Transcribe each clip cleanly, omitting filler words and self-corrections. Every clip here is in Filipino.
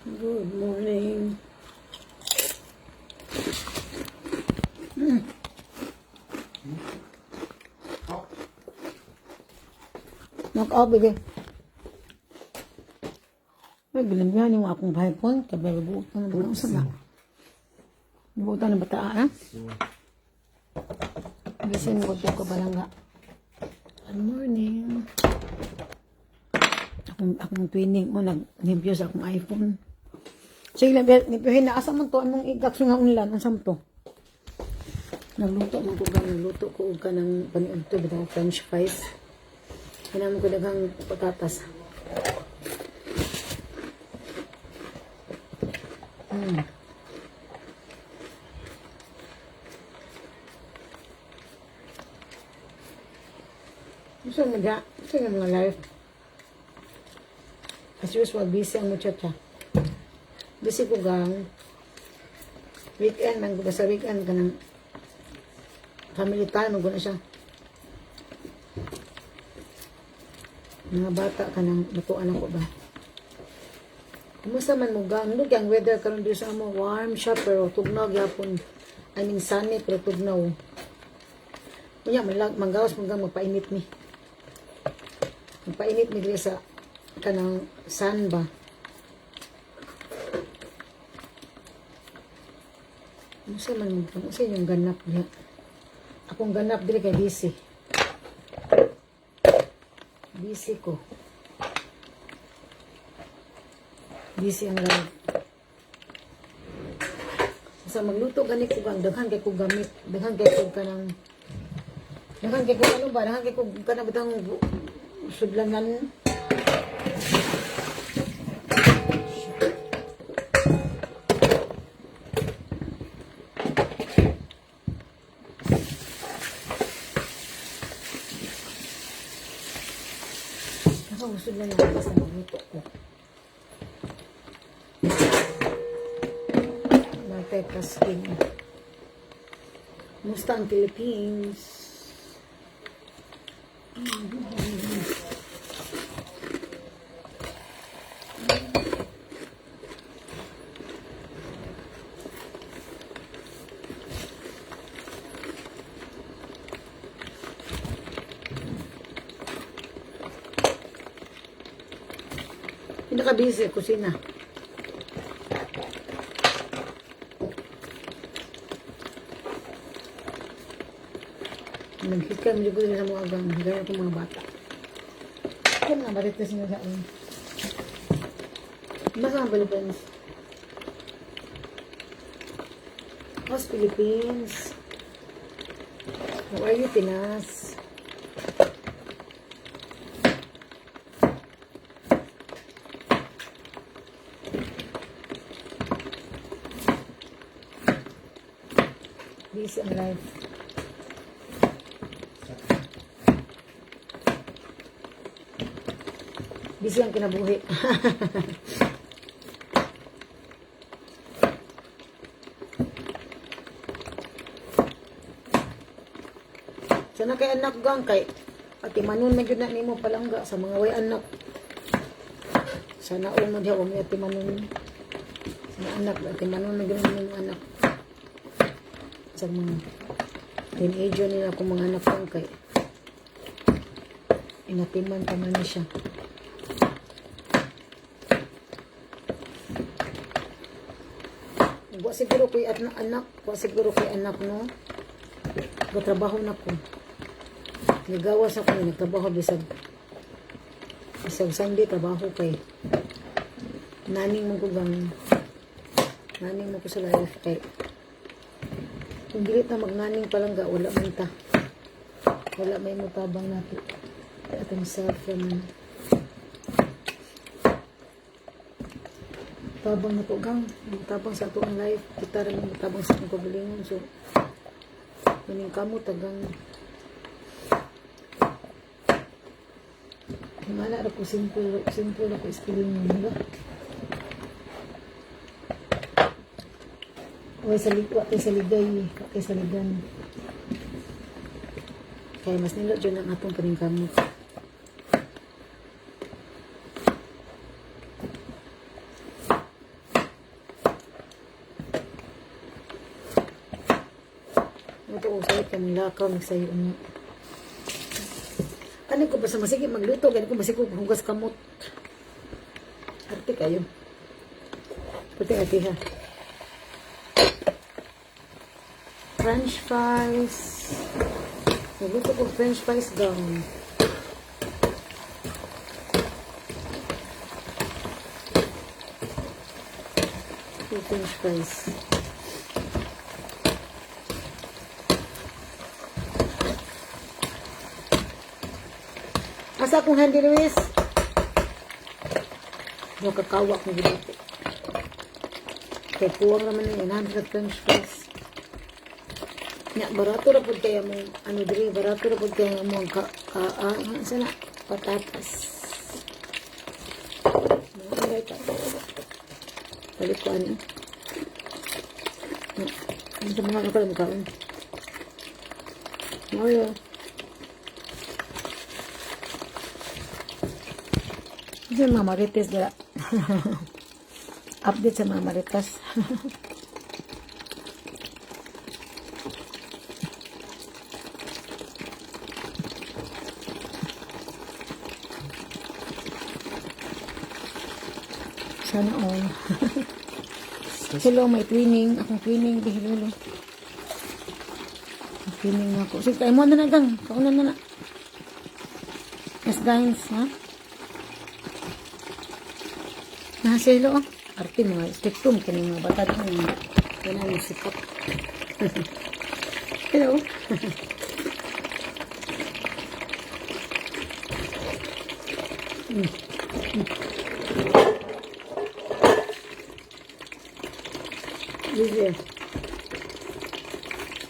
Good morning. Knock-out, bigay. Ay, bilang-bihan yung akong iPhone. Kabay, bubutan na ba? Saan na? Bubutan na bata, ha? Gising mo ko ba lang nga? Good morning. Akong twinning mo, nag-nimpyo sa akong iPhone. Sige lang, nimpyohin na. Asa man to? Anong igakso nga unlan? Asam to? Nagluto ko ka ng paniunto, bitang French fries. Kailangan ko daghang patatas. Gusto mo dyan? Gusto nga mga live. As usual, busy ang muchacha. Busy ko gang. Weekend, man ko sa weekend ka ng family time, mag-guna siya. Mga bata ka ng natuan ako ba? Kumusta man mo gang? Look, ang weather karon dito sa mo, warm siya pero tugnaw yapon. I mean sunny pero tugnaw. Kunya manggawas mo gang magpainit ni. Magpainit ni diri sa kanang sun ba? Kumusta man mo gang? Sa yung ganap niya. Akong ganap diri kay busy. Busy ko. Busy ang life. Sa magluto gani ko gang daghan kay ko gamit, daghan kay ko kanang daghan kay ko ano ba, daghan kay ko kanang bitang sudlanan. Ako sudlanan sa magluto ko. Multitasking. Musta ang Philippines? Pinaka-busy kusina. Nagkikam juga sa mga agang gaya ko mga bata. Kaya mga balitas nyo sa akin. Basta ang Philippines. How's Philippines? How are you, Pinas? Busy ang life. Busy ang kinabuhi. Sana kay anak gang kay ati manon na gyud na nimo palangga sa mga way anak. Sana all mo diha umi ati manon. Sa anak ati manon na gyud nimo anak. Sa mga teenager nila kung mga anak gang kay inatiman pa man siya. Wa siguro ko'y anak, wa siguro ko'y anak, no? Nagtrabaho na ko. Nagawas ako, nagtrabaho bisag Sunday, trabaho kay naning mo ko gang, naning mo ko sa life kay kung dilit na magnaning palangga, wala man ta. Wala may mutabang natin. Atong self-naman. Tabang na to gang, tabang sa atong life, kita rin ang tabang sa atong kagalingon. So, kuning kamo tagang himala ra ko simple ra ko spelling mo, diba? Huwag sa ligwa, kay sa ligay, kay sa ligan. Kaya mas nilo dyan ang atong paningkamot. o sayo ka ng lakaw ng sayo niya. Ano ko basta masige magluto, ganun ko masige hugas kamot. Arte kayo. Puti ati ha. French fries. Nagluto ko French fries gang. French fries. Asa akong Handy Luis? Yung kakawak ng gilito. Kaya puwang naman yung 100 French fries. Nya, barato na po kaya mong, ano diri, barato na po kaya mong sana, patatas. Mga alay ka. Balik ko ano. Ano sa mga nakalang kaon? Mario. Ito yung mga marites dira. Update sa mga marites. Sana all. Hello, may twinning. Akong twinning. Hello. Twinning ako. Sige, tayo mo na na gang. Kaunan na na. Yes, guys, ha? Nasa hello, oh. Arte mga stiktum. Kanya mga bata din. Kaya na yung sikap. Hello. Lize.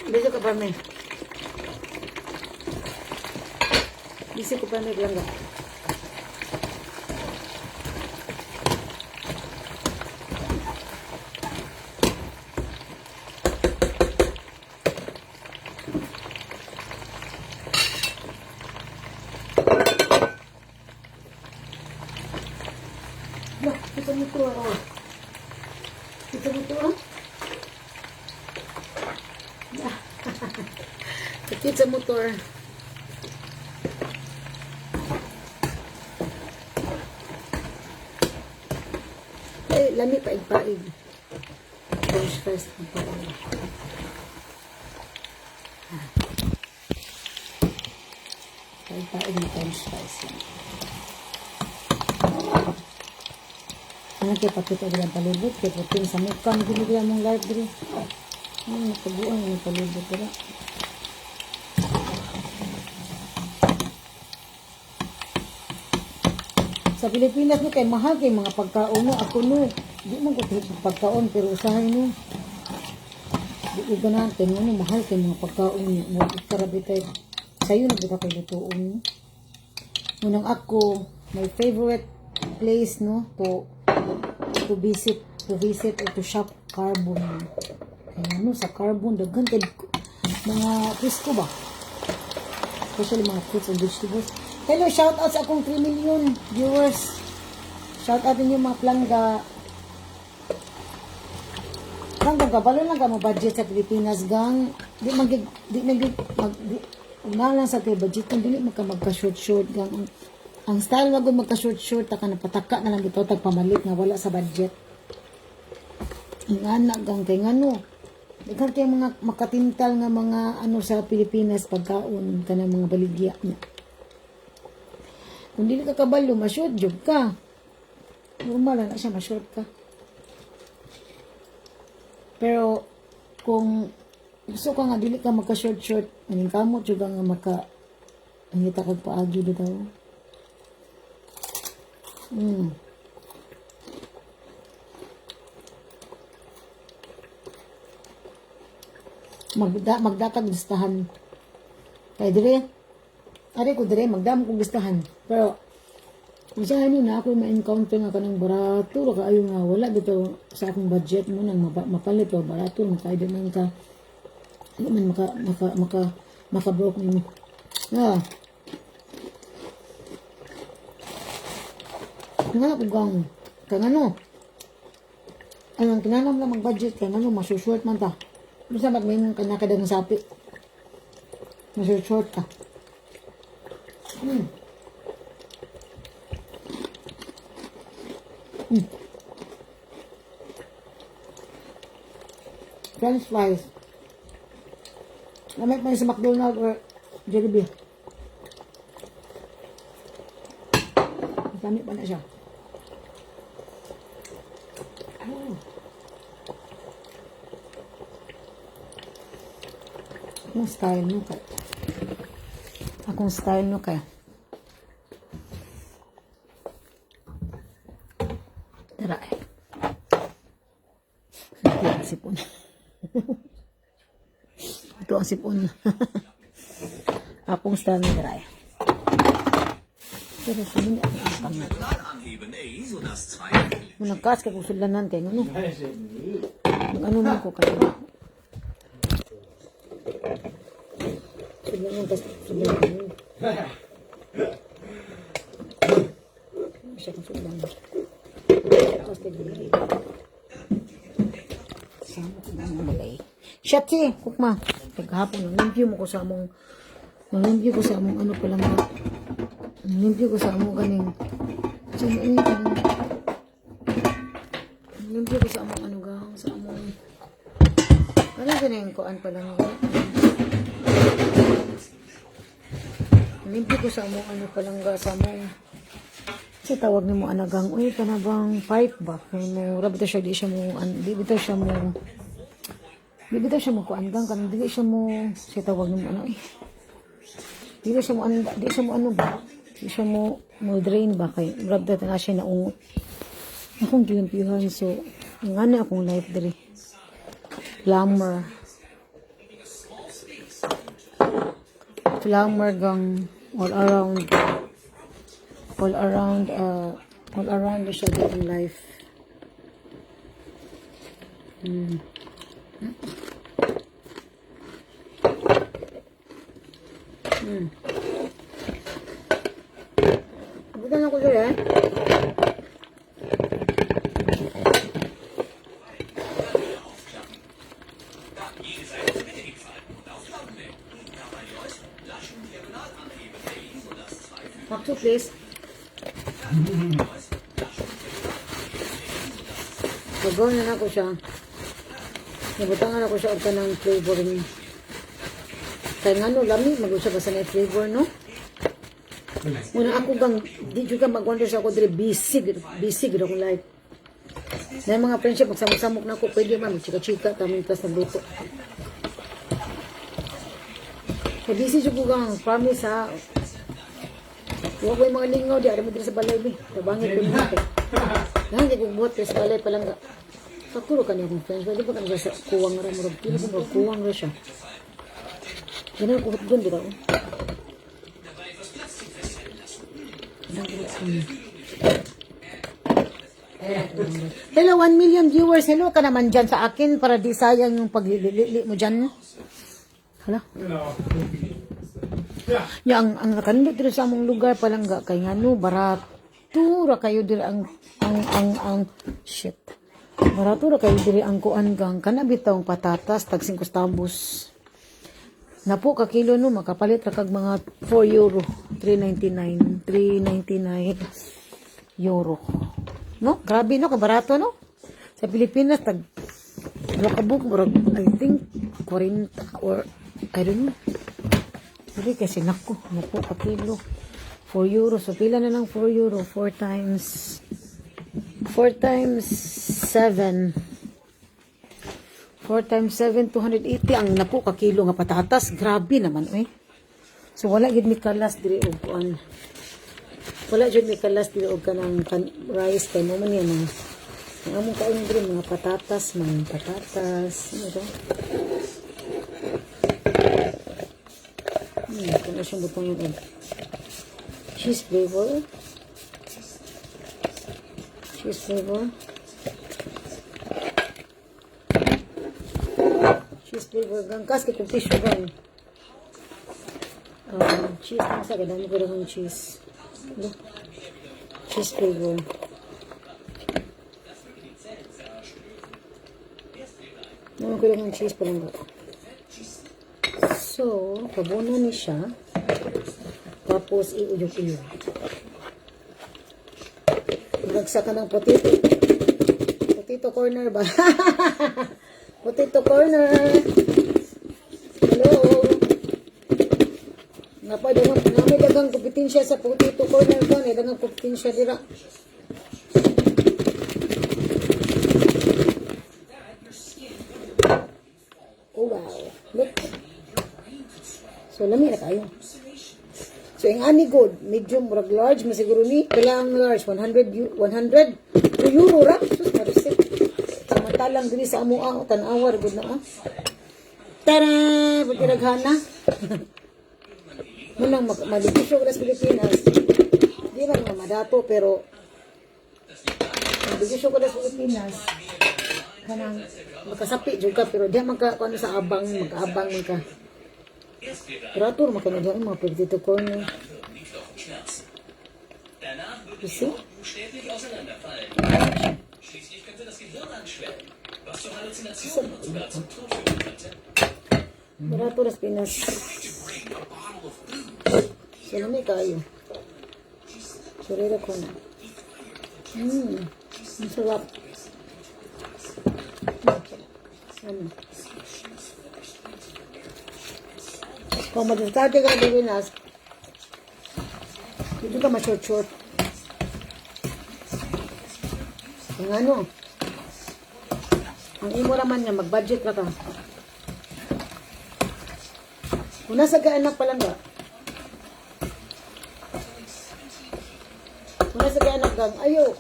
Lize ka pa may. Lize ko pa may langga. Lah, kita mo ito ako. Kita mo ito ako. Sakit sa motor. Eh, lami paig-paig. French fries. Paig-paig na French fries. Ano kayo pakita bilang palibot? Kaya puting sa mukha. Magiging mong live dito. Ano, nagpaguan yung palibot dito. Sa Pilipinas no kay mahal kay mga pagkaon no ako no di man ko pagkaon pero usahay no di ko ganahan kay no mahal kay mga pagkaon niya mo karabitay sayo na bita kay lutuon munang ako my favorite place no to visit or to shop Carbon kaya no sa Carbon daghan kay mga presko ba especially mga fruits and vegetables. Hello, shout out sa akong 3 million viewers. Shout out ninyo mga plangga. Plangga kabalo lang ka mo budget sa Pilipinas gang. Di lang sa kay budget kung dili magka short gang. Ang style wag magka short ta ka napataka na lang dito tag pamalit nga wala sa budget. Ingana gang kay ngano. Daghan kay mga makatintal nga mga ano sa Pilipinas pagkaon kanang mga baligya niya. Kung dili ka kabalo, ma-short job ka. Normal na siya, ma-short ka. Pero, kung gusto ka nga, dili ka magka-short, aning kamot, juga nga ang hita kag paagi dito. Magdakag listahan. Kaya dire, ari ko dire, magdamo kong listahan. Pero, masyahan na ako ma-encounter nga kanang barato, kaayo nga wala dito sa akong budget mo nang mapalit o barato, makaida man ka, hindi man maka-broke nimo. Nga ko gang, kaya ano, anong kinanam lang mag-budget, kaya ano, masusuot man ta. Basta may kanakadagang sapi. Nasushort ka. French fries. Lamit pa yun sa McDonald's or Jollibee. Lamit pa na siya. Oh. Akong style mo kaya. Akong style mo kaya. Tara eh. Ito ang sipon. Ito ang sipon. Akong style mo tara eh. Pero sabi niya ang pangat. Kung nagkas ka kung sulanan kayo, ano? Ano mo ko kayo? Sulanan ka sulanan. Siya kang sulanan. Tapos kayo sama ko na mga bagay. Shit si, kukma. Paghapon, nalimpyo mo ko sa among ano pala nga. Nalimpyo ko sa among ganing. Nalimpyo ko sa among ano gang, sa among ano ganing kuan pala nga. Nalimpyo ko sa among ano pala nga, sa among kasi tawag ni mo anagang, uy, ka na bang pipe ba? Kaya mo, rabita siya, di bitaw siya mo kuandang, kanang di siya mo, kasi tawag ni mo ano eh. Di siya mo ano ba? Di siya mo drain ba? Kaya rabita na siya naungot. Akong gilimpihan, so, nga na akong life diri. Glamour gang, all around siya in life. Bukan ako dito eh. Pakso please. Nagawin na ako siya. Nabutangan ako siya ng flavor niya. Kaya nga no, lami, mag-usap ba sa na flavor, no? Muna ako gang, di juga mag-wonder sa ako dili, bisig akong life. Dahil mga friendship, magsamok-samok na ako, pwede man, chika-chika, tamang tas ng luto. Kaya busy siya ko gang, promise ha. Huwag ko yung mga lingaw, di alam mo dito sa balay, bi. Tabangin ko yung mga. Yan, di kong buhat, sa balay palang ga. Sakuro ka niya akong friends, pwede pa ka niya sa kuwang ramurag. Kino kong magkuwang na siya. Ganun ko hot gun, di ba? Hello, 1 million viewers. Hello ka naman dyan sa akin para di sayang yung paglilili mo dyan. Hala? Yang ang nakandot dito sa among lugar palang ga kay ngano barato ra kayo diri ang shit. Barato ra kayo diri ang kuan gang kana bitong patatas tag 5 centavos. Napo ka kilo no makapalit ra kag mga 4 euro, 399 euro. No? Grabe no, kabarato no? Sa Pilipinas tag kabuk murag I think 40 or I don't know. Hindi kasi naku ka kilo. 4 euro. So pila na lang 4 euro? 4 times 7. 4 times 7, 280 ang napo ka kilo nga patatas. Grabe naman eh. So wala gid mi kalas diri og kuan. Wala jud mi kalas diri og kanang rice kay mo man yan ang among kaon diri mga patatas, Ano to? Kung na siyang butang yung egg. Cheese flavor. Cheese flavor gang. Kas kung tissue gang. Cheese lang sa kadami ko lang cheese. Cheese flavor. Naman ko lang cheese pa lang ba. So, pabuno ni siya. Tapos, iuyog-uyog. Magsa ka ng potato. Potato corner ba? Potato corner. Hello. Namay dagang kompetensya sa potato corner ko. Dagang kompetensya dira. Oh wow. Look. So, lami na kayo. So, yung ani good, medium, murag large, masiguro ni, kailangan large, 100 euro ra. Sus, marisit. Samantalang dili sa amuang, tanawar, good na Tara! Pagkiraghana. Munang maligisyo ko sa Pilipinas. Di man nga madato, pero maligisyo ko sa Pilipinas. Kanang, makasapi juga, pero di man ka, kung sa abang, magkaabang man ka. Pero ato naman kami dyan, mga potato corner. You see? Pero ato nas Pinas. Salami kayo. Surira ko na. Ang sarap. Kung mag-start ka sa Pinas, hindi ka ma-short-short. Ang ano, ang imo naman niya, mag-budget na ka. Kung nasa kaanak pa lang ba? Kung nasa kaanak gang, ayo.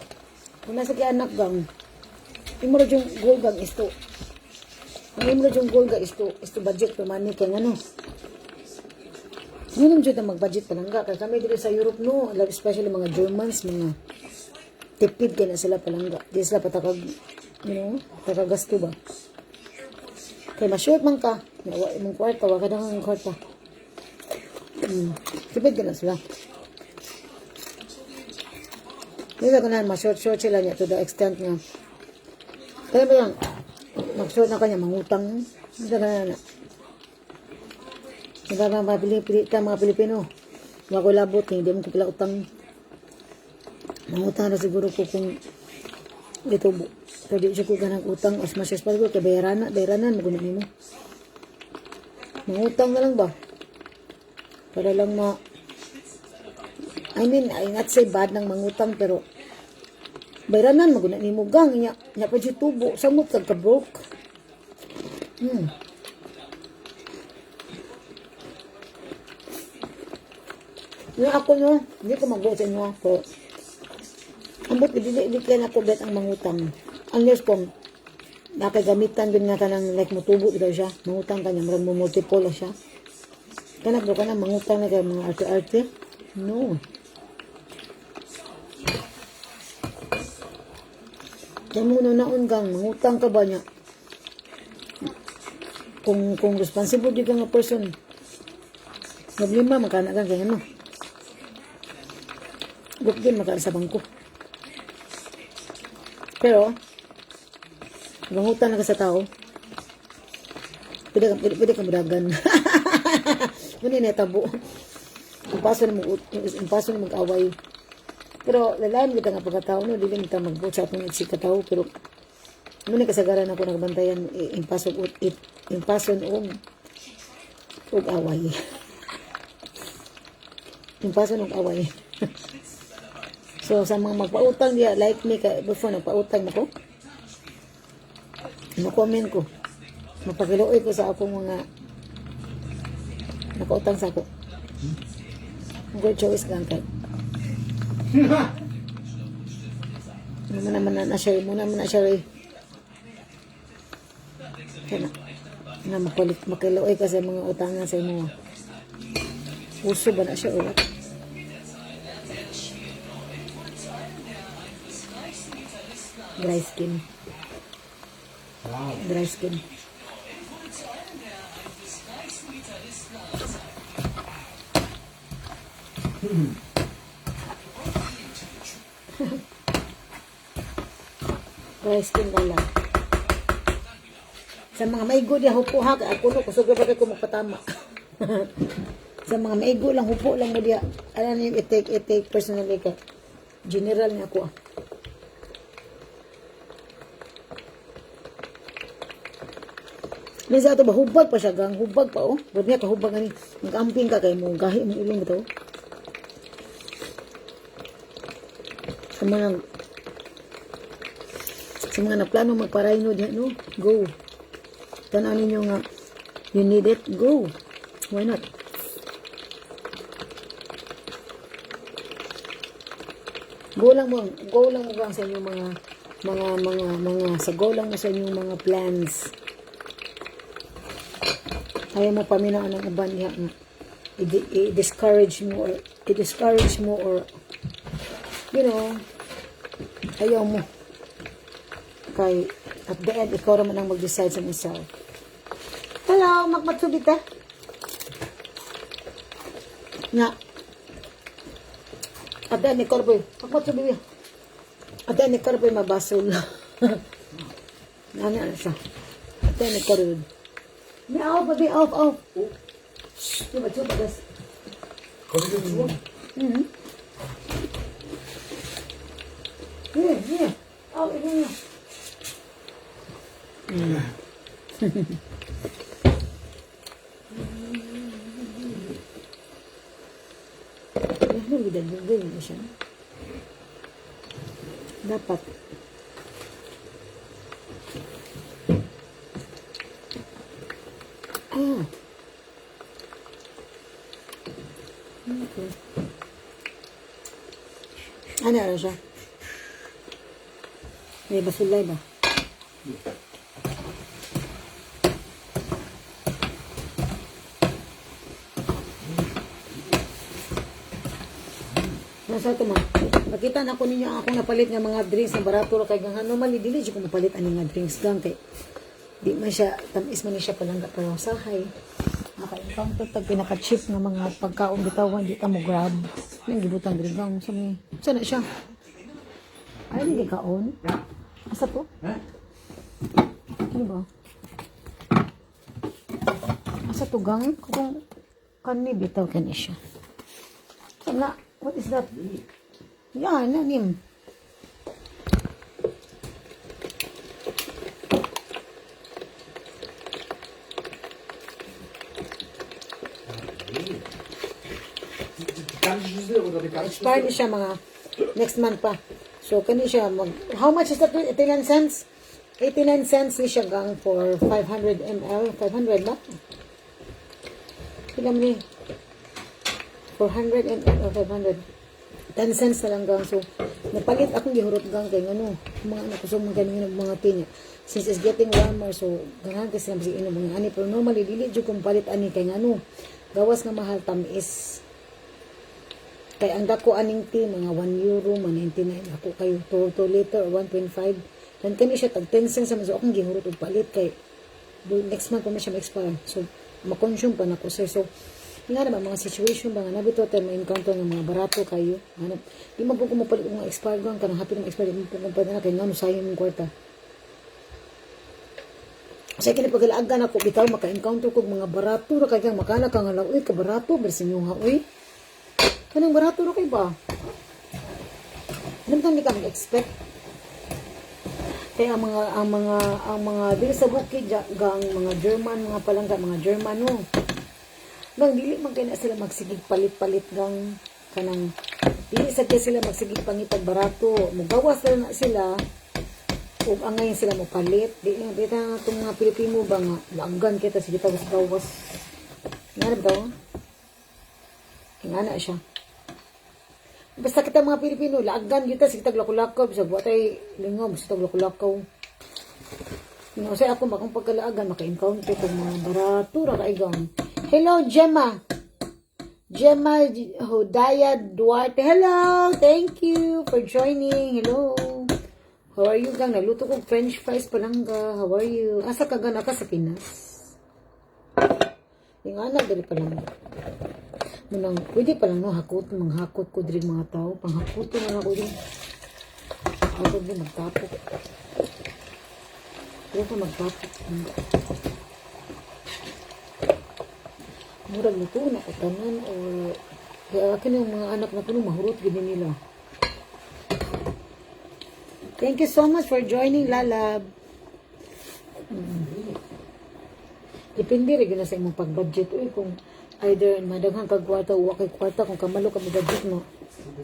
Kung nasa kaanak gang, imo rin yung goal gang isto. Ang imo rin yung goal gang isto budget pa money kaya ano. Yun dyan na mag-budget palangga. Kaya kami dito sa Europe, no, especially mga Germans, mga tipid ka na sila palangga. Di sila patakag, takagasto ba? Kaya ma-short man ka, mong kwarta, waka na kang kwarta. Tipid ka na sila. Dito ko na, ma-short sila niya to the extent nga. Kaya ba yan, mag-short na kanya, mangutang. Dito ka na. Mga Pilipino, makulabot, hindi mo kupila utang. Mangutang na siguro ko kung ito, pwede siya ko ganang utang, as much as possible, kaya bayaranan, magunin mo. Mangutang na lang ba? Para lang I not say bad ng mangutang, pero bayaranan, magunin mo gang, niya pa siya tubo, samot kagka-broke. Yung ako hindi ko mag-go sa inyo ako. Ambot, hindi kaya na ko bet ang mangutang. Unless kung nakagamitan din nga ka ng like mutubo ito siya, mangutang ka niya, marang multiple na siya. Kanak do ka na mangutang na kayo mga arte-arte? No. Kaya muna naungang, mangutang ka ba niya? Kung responsible di ka nga person, problema, makanagang kaya ano. Guk din magkaan sa bangko. Pero, mangutan na ka sa tao, pwede ka madagan. Muna na tabo. Ang paso na mag-away. Pero, lalayan kita nga pagkatao, no? Dili kita mag-vote sa atong itsik katao. Pero, muna kasagaran ako nagbantayan, impason og away. Impason og away. So, sa mga magpautang diya, like me, before nagpautang ako, comment ko, mapakiluoy ko sa akong mga nakautang sa ako. Good choice lang kay. Muna man na siya, Kaya na makiluoy ka sa mga utangan sa imo. Uso ba na siya ulit? Dry skin. Dry skin. Dry skin ka lang. Sa mga may good, hupuha ka. Ako no, kusog ba ko magpatama. Sa mga maigo lang, hupo lang mo diya. Ano yung i-take personally ka. General niya ako ah. Minsan ito ba, hubag pa siya, gang hubag pa oh. Ba't niya kahubag ani, mag-amping ka kayo mo, gahi mo ilong ito. Sa mga naplano magparayno diyan, no? Go. Tanaw ninyo nga, you need it, go. Why not? Go lang mo gang sa inyong sa go lang mo sa inyong mga plans. Ayaw mo paminaan ng uban niya i-discourage mo or you know, ayaw mo kay at the end ikaw naman ang mag-decide sa myself. Hello, magmatsubit eh nga at the end ikaw boy magmatsubit at the end ikaw boy mabasol nana siya at the end ikaw boy be off, be off, off. Coba, guys. Kau dia semua? Ni. Oh, ini. Ini udah gede ni siya. Dapat. Okay. Ano siya? May basulay ba? Nasa ito ma. Makita na ko ninyo ako napalit ng mga drinks na barato kay gang normally dili ko mapalit ani nga drinks gang kay di man siya tamis man siya palangga pero sahay. Naka-encounter tag pinaka-cheap nga mga pagkaon bitawan di ta mo grab. Nang gibutang grigang sa may. Sana siya. Ay di kaon. Asa to? Ano ba? Asa to gang? Kung kanni bitaw kani siya. Sana, what is that? Yan, nanim. Expired siya mga next month pa. So, kani siya how much is that? 89 cents? 89 cents ni siya gang for 500 ml. 500 ba? Ilan ni? 400 ml or 500? 10 cents na lang gang. So, napalit akong gihurot gang kay ano, mga anak ko so mga ganyan mga tinya. Since it's getting warmer, so ganahan kasi na basi inom mga ani. Pero normally, dili dyan kong palit ani kay ano. Gawas nga mahal tamis. Kay ang dako aning tea mga 1 euro, 1.99 ako kayo 2 liter or 1.5. Dan kani siya tag 10 cents sa so akong gihurot og palit kay next month pa man siya ma-expire. So ma-consume pa nako sir. So nga naman mga situation ba nga nabito tayo ma-encounter ng mga barato kayo. Hanap di man po ko mapalit ng expire gang kanang happy ng expire mo po kung na kay ngano sayang yung kwarta. Sa kini pagalagan ako bitaw maka-encounter kog mga barato ra kay makala ka nga uy ka barato bersin yung ha uy. Kanang barato na kayo ba? Ano ba ka mag-expect? Kaya ang mga dili sa bukid gang mga German, mga palangga, mga German no. Gang dili man kay na sila magsigig palit-palit gang kanang dili sa kay sila magsigig pangitag barato. Mugawas na sila ug angay sila mo palit. Di ta tong mga Pilipino ba nga langgan kita sige gawas. Nga ba? Nga na siya. Basta kita mga Pilipino, laagan kita sa kitag lakulakaw, bisa buat ay lingog sa kitag lakulakaw. Say ako makang pagkalaagan, maka-encounter kong mga barato, rakaigang. Hello, Gemma. Gemma Hodaya Duarte. Hello, thank you for joining. Hello. How are you, gang? Naluto kong French fries palangga. How are you? Asa ka gana ka sa Pinas? Yung anak, dali palangga. Munang, pwede pa lang no, manghakot ko din mga tao. Panghakot ko na ako din. Ako din, magtapok. Pwede ka magtapok. Murag luto na ko tanan or kaya akin yung mga anak na kuno mahurot gid nila. Thank you so much for joining, Lalab. Depende rin na sa imong pag-budget. Uy, kung either madaghang kag kwarta o kay kwarta, kung kamalo ka budget mo,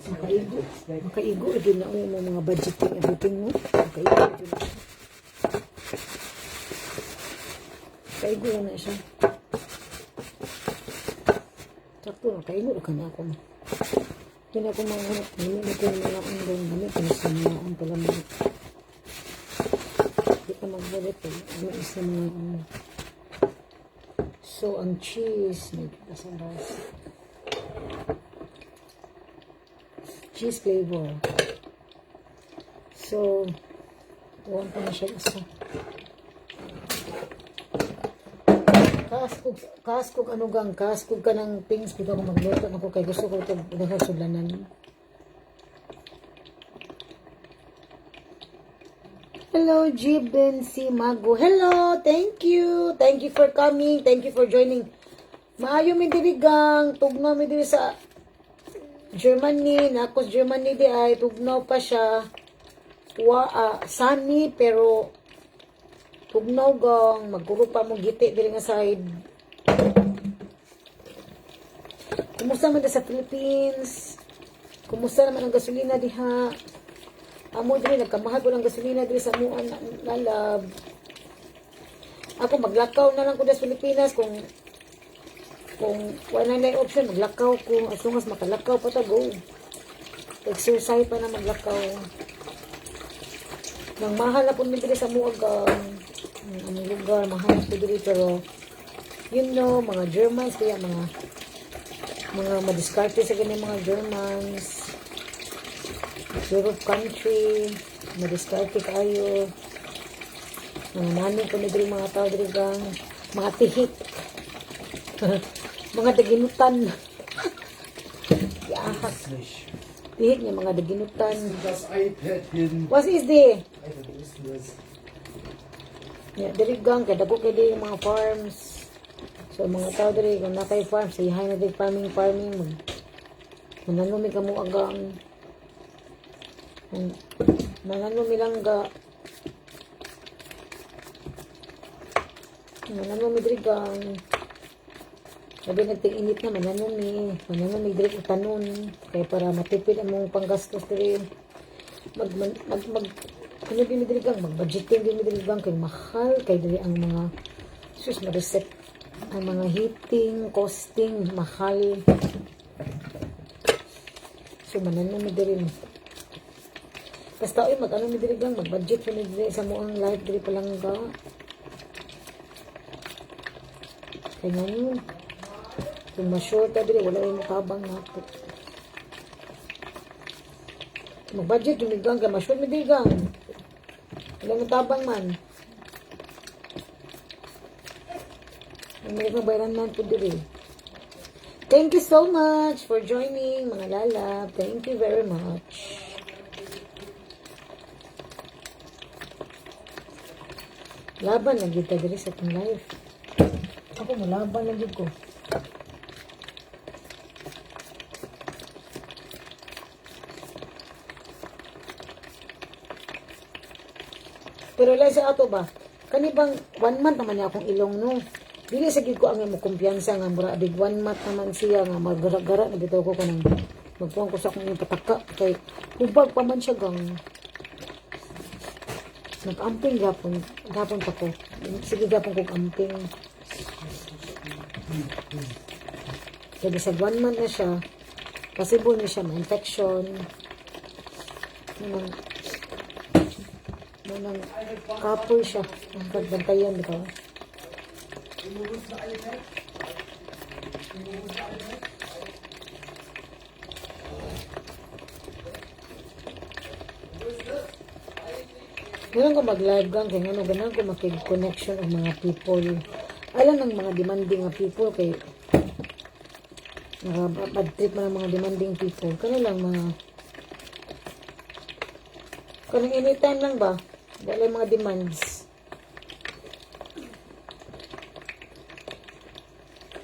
makaigo. Makaigo din na uy, mo mga budgeting, everything mo. Makaigo din na. Makaigo na siya. Sakto, makaigo na ka na ako. Hindi na ako mga hindi ko na lang ang doon. Hindi ko na sa mga ang pala mo. Hindi ka magbalit eh. Ano isa mga so, ang cheese, may kasabas. Cheese flavor. So, huwag pa na siya isa. Kaskog ano gang, kaskog ka ng things, dito ako magluto ako kay gusto ko ito sudlanan. Hello, Jibben si Mago. Hello, thank you. Thank you for coming. Thank you for joining. Maayo mi diri gang, tugnaw mi diri sa Germany, nakos Germany di ay tugnaw pa siya. Sunny pero tugnaw gang, magkuro pa mo giti diri nga side. Kumusta man sa Philippines? Kumusta naman ang gasolina diha? Amo diri nagkamahal ko ng gasolina diri sa amuan Lalab. Ako maglakaw na lang ko sa Pilipinas kung wala na option maglakaw ko as long as makalakaw pa ta go. Exercise pa na maglakaw. Nang mahal na po diri sa amuag ang lugar mahal po diri pero you know mga Germans kaya mga madiskarte sa ganyan mga Germans. Europe country, madiskarte kayo. Mga nani ko na diri mga tao diri gang, mga tihik. Mga daginutan. Yahas. Tihik niya mga daginutan. Das iPad hin. What is the? Alter, wo ist denn das? Yeah, diri gang, kaya dako kaya diri mga farms. So mga tao diri, kung nakay farms, ihay na diri farming. Mananumi ka mo agang. Mananumi lang ga. Mananumi diri gang. Sabi nagting-init na mananumi diri utanon kay para matipid ang mong panggastos diri. Ano din diri gang mag-budgeting din diri gang kay mahal kay diri ang mga sus ma-reset ang mga heating, costing mahal. So mananumi diri. Basta oy mag-ano mi diri gang mag-budget mi diri sa moang life diri palangga. Kaya ngayon, kung ma-short ta diri, wala yung tabang nato. Mag-budget yung gang, kaya ma-short mi diri gang. Wala yung tabang man. May mabayaran man po diri. Thank you so much for joining, mga lalab. Thank you very much. Laban lagi ta diri sa akong life. Ako mo laban lagi ko. Pero lang sa ato ba? Kani bang 1 month naman niya akong ilong no. Dili sa gid ko ang imo kumpiyansa nga mura big 1 month naman siya nga magara-gara na bitaw ko kanang magpuan ko sa akong imong pataka kay hubag pa man siya gang. Nag-amping gapon pa ko. Sige gapon ko amping. Kaya sa 1 month na siya, possible na siya ma-infection. Nang kapoy siya. Ang pagbantayan, di ba? Ganun ko mag-live gang, kaya ganun ko makig-connection ang mga people. Alam ng mga demanding nga people, kay bad trip man ang mga demanding people. Kano lang mga kanang anytime lang ba? Wala mga demands.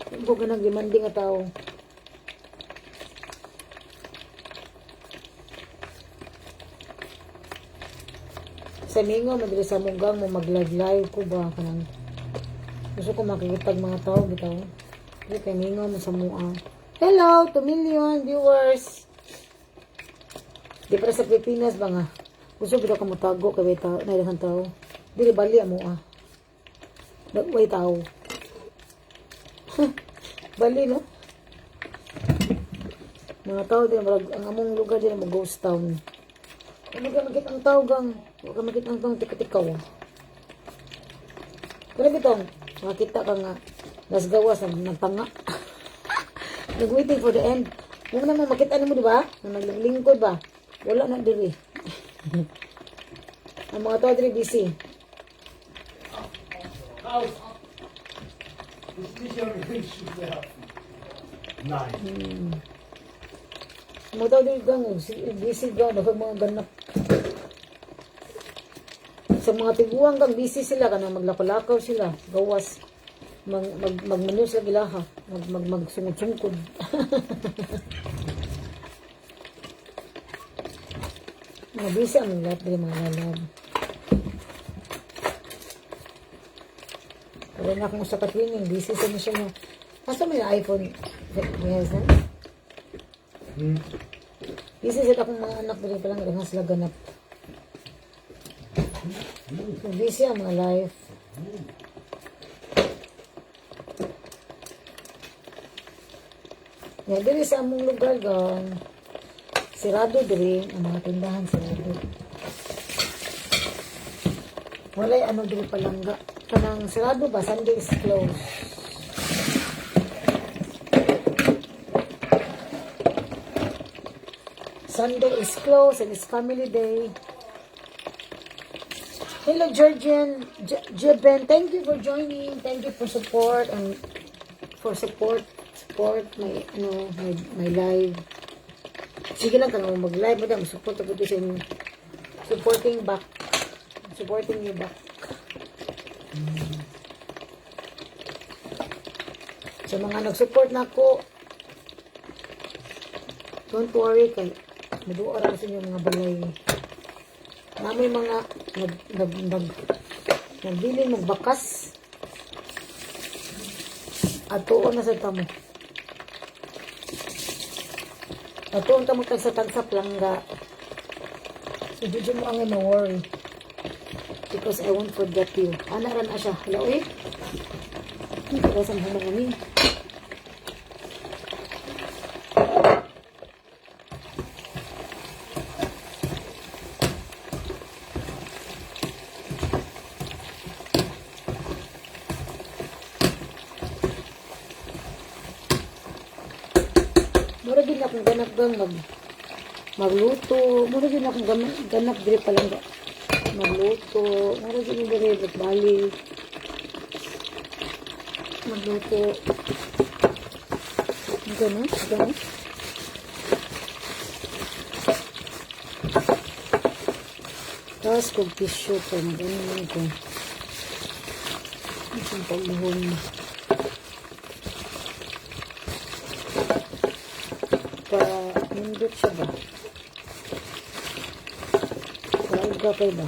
Huwag ka nag-demanding nga tao. Sa mingo, madali sa munggang mo mag-live ko ba? Kanang, gusto ko makikipag mga tao, bitaw. Hindi kay mingo mo sa mua. Hello, 2 million viewers. Di para sa Pilipinas ba nga? Gusto bitaw ka mo tago kay tao, naidahan tao. Dili bali mo Way tao. Bali, no? Mga tao din, ang among lugar din, mag ghost town. Ano ka makit ang tao gang? Huwag ka makit ang tao, tikatikaw. Pero bitong, makita ka nga, nasgawas, nagtanga. Nag-waiting for the end. Kung naman makita mo, di ba? Naglingkod ba? Wala na diri. Ang mga tao diri busy. Nein. Mga tao diri gang, busy gang, dapat mga ganap. Sa mga tiguang gang, busy sila, kanang maglakaw-lakaw sila, gawas. Magmanyo sila gilaha, magsungod-sungkod. Mga busy ang lahat diri mga lalab. Pero na akong sa katwingin, busy sa siya mo. Asa may iPhone? Yes, ha? Busy sa akong mga anak diri pa lang, nga sila ganap. So, busy ang mga life. Yan, diri sa among lugar, gang. Sirado diri, ang mga tindahan sirado. Walay ano diri palangga. Kanang sirado ba? Sunday is closed. Sunday is closed and it's family day. Hello, Georgian. Jeben, thank you for joining. Thank you for support and support my live. Sige lang kung mag-live mo dam, support ako sa inyo. Supporting you back. Sa mga nag-support na ako, don't worry kay maduwa ra sa inyo mga balay. Namoy mga nagbilin magbakas. Atuon na sa tamo. Atuon tamo tag sa tagsap langga. So di mo ang worry. Because I won't forget you. Ana ran asya. Hello eh. Hindi ko sa mga ngani. Mura din akong ganap gang magluto. Mura din akong ganap diri pa lang magluto. Mura din diri balik. Magluto. Ganun. Tapos kung tissue pa, ganun ko. Isang pagbuhon mo. Nindot siya ba? Kaig ka kayo ba?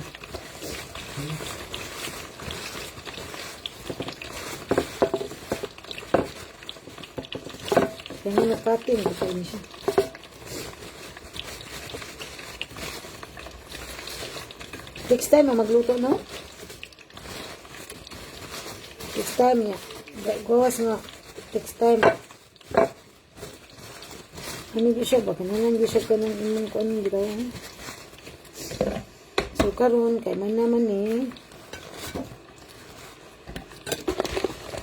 Kaya napatin ko kayo siya. Next time magluto, no? Next time ya. Gawas nga. Next time. Ano di siya ba? Kanalang di siya ka ng imong ko anong gitaw. So, karon kay man naman eh.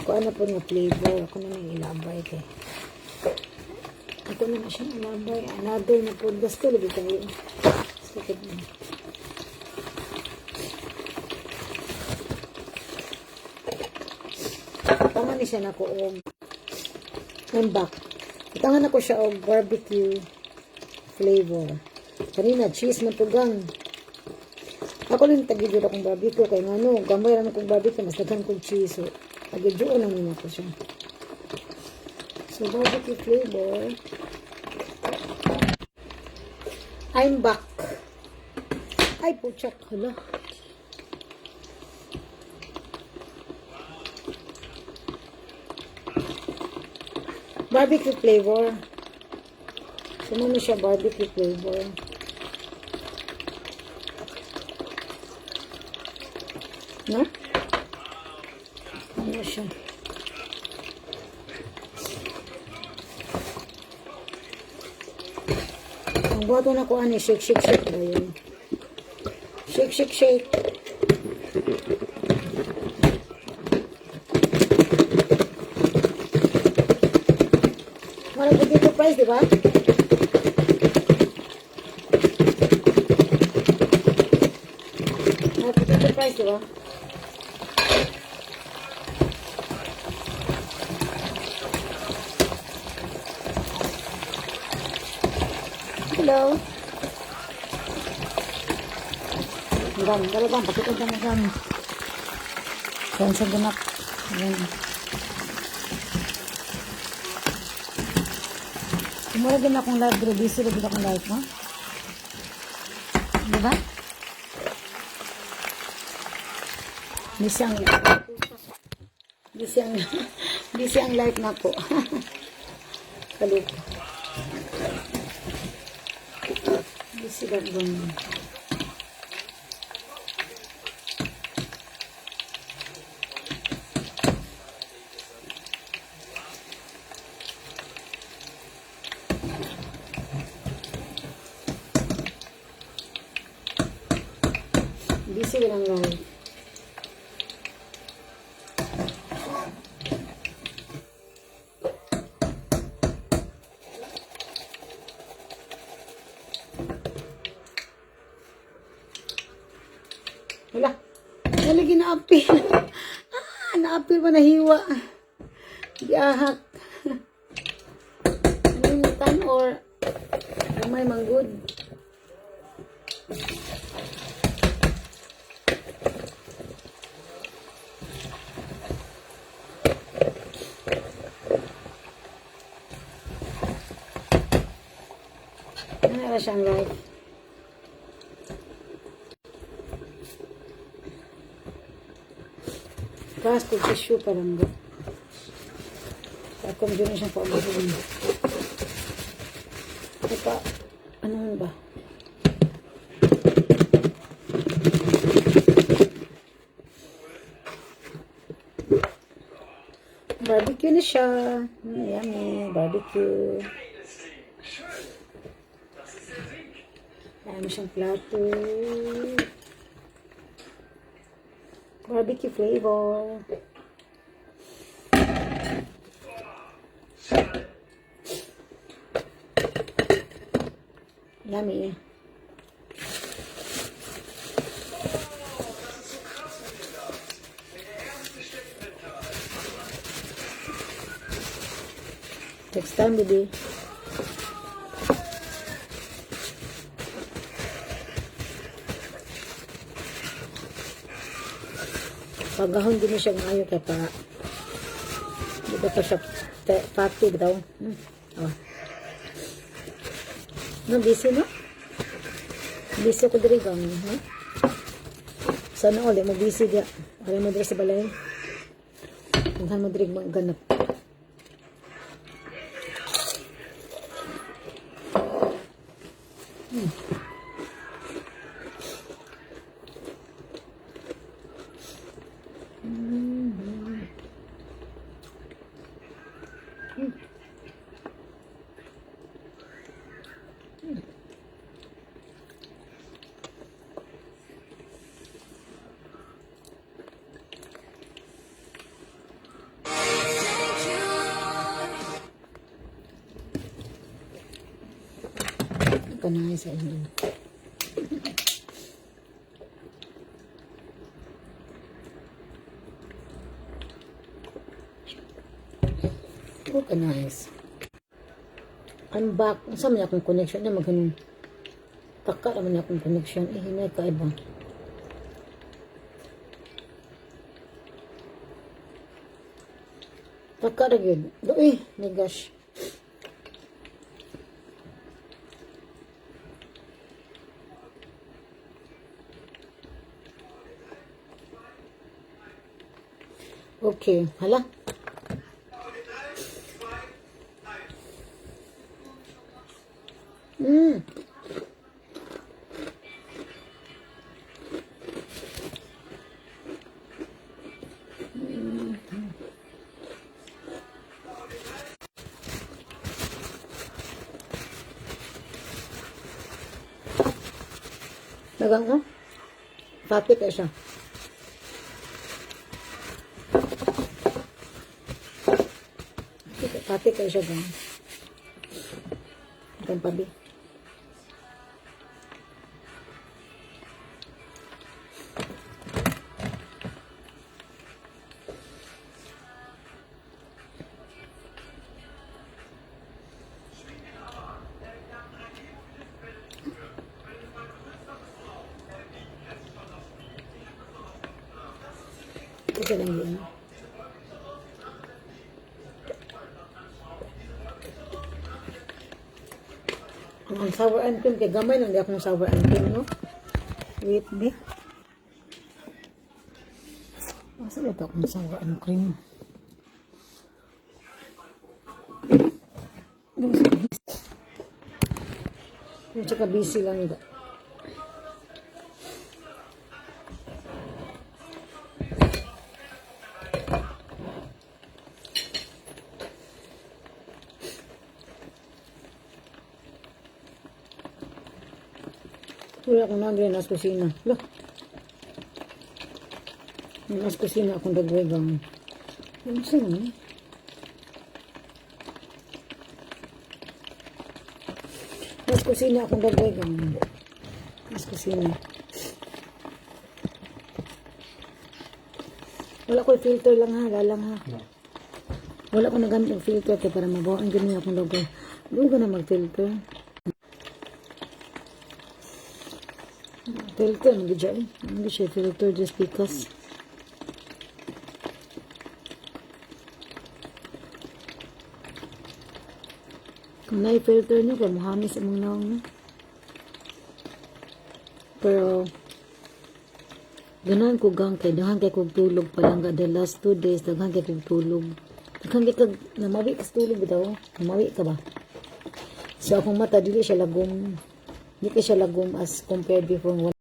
Kung ano po nga flavor. Ako na nang ilabay kay. Ito na siya ilabay. Another na po. Gasto lagi tayo. Sakit na. Tama ni siya na ko og. I'm back. Itangan ako siya og barbecue flavor. Kanina, cheese na tugang. Ako rin tagigil akong barbecue. Kaya nga no, gamay naman kong barbecue. Mas daghan kong cheese. So, tagigil naman ako siya. So, barbecue flavor. I'm back. Ay, puchak. Hala. Barbecue flavor. Sumano siya barbecue flavor. No? Ano siya? Ang buhato na ko ani, shake, shake, shake ba yun? Shake, shake, shake. Wala ko dito price, di ba? Wala ko dito price, di ba? Hello. Gam, talagang pakitod na gam. Saan sa ganap? Ayan. Mura din akong live, pero busy rin akong live, no? Diba? Busy ang live na po. Kalit. Busy lang ganyan. Busy lang live. Wala. Nalagi na apil. Na-apil pa nahiwa. Giahak. Nalimutan or may manggod. Ano na siyang live? Plastic tissue parang ba? Ako medyo na siyang paabuhin. Ito pa, ano ba? Barbecue na siya. Yummy, barbecue. Ayan siyang plato. Barbecue flavor. Yummy. Next time, baby. Pagahon din siya ngayon kaya pa dito pa siya pati daw. Oh. No, busy no? Busy ko diri gang, no? Sana ulit mo busy dia. Alam mo diri sa balay. Kung mo diri magganap. Panay sa inyo. Okay, nice. I'm back. Saan man akong connection na maghanong taka naman akong connection. Hinay ka iba. Taka ra gyud. Uy, my gosh. Okay, hala. Mm. Nagang oh. Pati ka siya. Pati ka siya gang. Ikan pabi. Ito lang yun. Ang sour and cream, kaya gamay lang di akong sour and cream, no? Wait, be. Masa ito akong sour and cream? Yung tsaka busy lang ito. Wala akong nandun nas kusina. Loh. Nas kusina akong dagwegang. Ano sila eh? Nas kusina akong dagwegang. Nas kusina. Wala ko filter lang ha. Lalang ha. Wala ko nagamit ng filter kaya para mabawaan ganyan akong dagweg. Doon ko na mag-filter. Filter, hindi dyan. Hindi siya filter just because. Kung na-filter nyo, kaya mahamis among naong nyo. Pero, ganahan ko gang kay, dahan kay kong tulog pa lang. The last 2 days, dahan kay kong tulog. Dahan kay kag, namawi ka sa tulog bitaw. Namawi ka ba? So, akong mata, dili siya lagom. Hindi ka siya lagom as compared before.